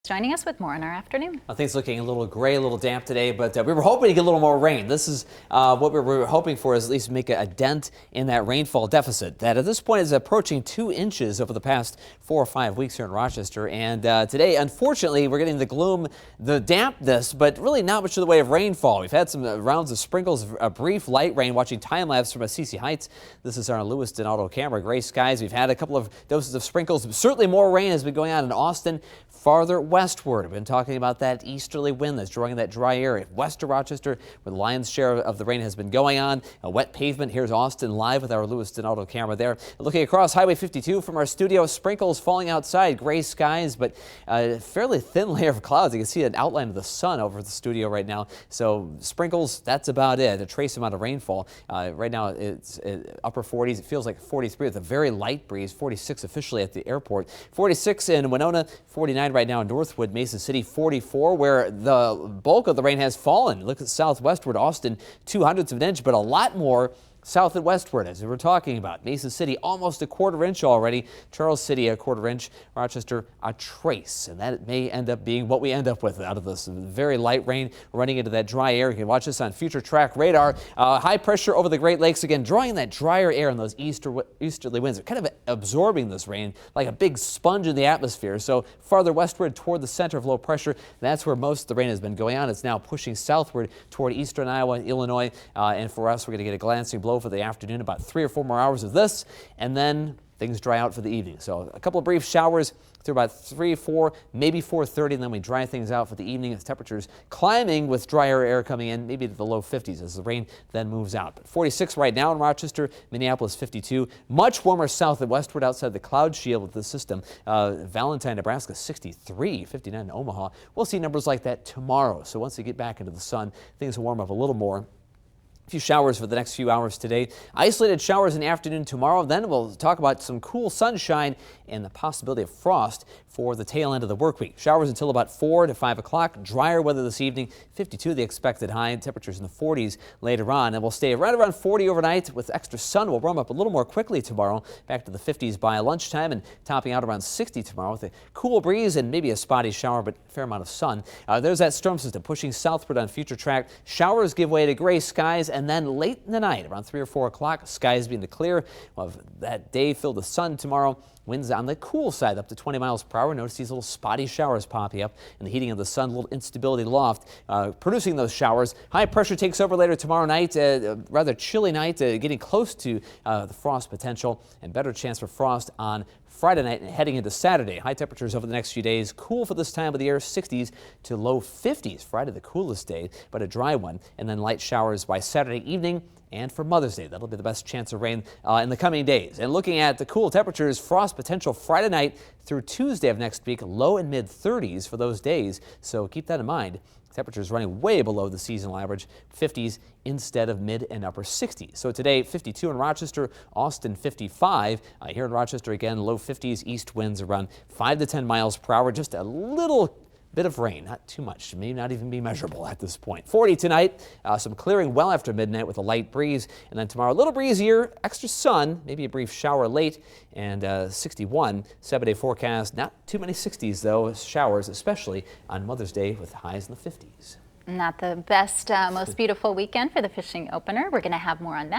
joining us with more in our afternoon. Well, things looking a little gray, a little damp today, but we were hoping to get a little more rain. This is what we were hoping for, is at least make a dent in that rainfall deficit that at this point is approaching 2 inches over the past 4 or 5 weeks here in Rochester. And today, unfortunately, we're getting the gloom, the dampness, but really not much in the way of rainfall. We've had some rounds of sprinkles, a brief light rain, watching time lapse from Assisi Heights. This is our Lewiston auto camera. Gray skies. We've had a couple of doses of sprinkles. Certainly more rain has been going on in Austin. Farther westward, we've been talking about that easterly wind that's drawing that dry air west of Rochester, where the lion's share of the rain has been going on. A wet pavement. Here's Austin live with our Lewiston auto camera there. Looking across Highway 52 from our studio, sprinkles falling outside, gray skies, but a fairly thin layer of clouds. You can see an outline of the sun over the studio right now. So sprinkles, that's about it. A trace amount of rainfall. Right now it's upper 40s. It feels like 43 with a very light breeze. 46 officially at the airport. 46 in Winona. 49 right now in Northwood. Mason City 44, where the bulk of the rain has fallen. Look at southwestward. Austin 0.02 of an inch, but a lot more south and westward, as we were talking about. Mason City almost a 1/4 inch already. Charles City a 1/4 inch. Rochester a trace, and that may end up being what we end up with out of this very light rain running into that dry air. You can watch this on future track radar. High pressure over the Great Lakes again, drawing that drier air and those easterly winds. They're kind of absorbing this rain like a big sponge in the atmosphere. So farther westward toward the center of low pressure, that's where most of the rain has been going on. It's now pushing southward toward eastern Iowa and Illinois, and for us, we're going to get a glancing blow for the afternoon, about 3 or 4 more hours of this, and then things dry out for the evening. So a couple of brief showers through about 3, 4, maybe 4:30, and then we dry things out for the evening as temperatures climbing with drier air coming in, maybe to the low 50s as the rain then moves out. But 46 right now in Rochester, Minneapolis 52, much warmer south and westward outside the cloud shield of the system. Valentine, Nebraska 63, 59 in Omaha. We'll see numbers like that tomorrow. So once we get back into the sun, things will warm up a little more. A few showers for the next few hours today. Isolated showers in the afternoon tomorrow. Then we'll talk about some cool sunshine and the possibility of frost for the tail end of the work week. Showers until about 4 to 5 o'clock. Drier weather this evening. 52 the expected high. Temperatures in the 40s later on. And we'll stay right around 40 overnight with extra sun. We'll warm up a little more quickly tomorrow. Back to the 50s by lunchtime and topping out around 60 tomorrow with a cool breeze and maybe a spotty shower, but a fair amount of sun. There's that storm system pushing southward on future track. Showers give way to gray skies, and then late in the night, around 3 or 4 o'clock, skies being clear. We'll have that day filled with sun tomorrow. Winds on the cool side up to 20 miles per hour. Notice these little spotty showers popping up and the heating of the sun, a little instability loft producing those showers. High pressure takes over later tomorrow night. Rather chilly night, getting close to the frost potential, and better chance for frost on Friday night and heading into Saturday. High temperatures over the next few days. Cool for this time of the year, 60s to low 50s. Friday the coolest day, but a dry one. And then light showers by Saturday evening. And for Mother's Day, that'll be the best chance of rain in the coming days. And looking at the cool temperatures, frost potential Friday night through Tuesday of next week, low and mid 30s for those days. So keep that in mind. Temperatures running way below the seasonal average, 50s instead of mid and upper 60s. So today, 52 in Rochester, Austin 55. Here in Rochester again, low 50s, east winds around 5 to 10 miles per hour. Just a little bit of rain, not too much, may not even be measurable at this point. 40 tonight, some clearing well after midnight with a light breeze, and then tomorrow a little breezier, extra sun, maybe a brief shower late, and 61 7-day forecast. Not too many 60s though, showers especially on Mother's Day with highs in the 50s. Not the best, most beautiful weekend for the fishing opener. We're going to have more on that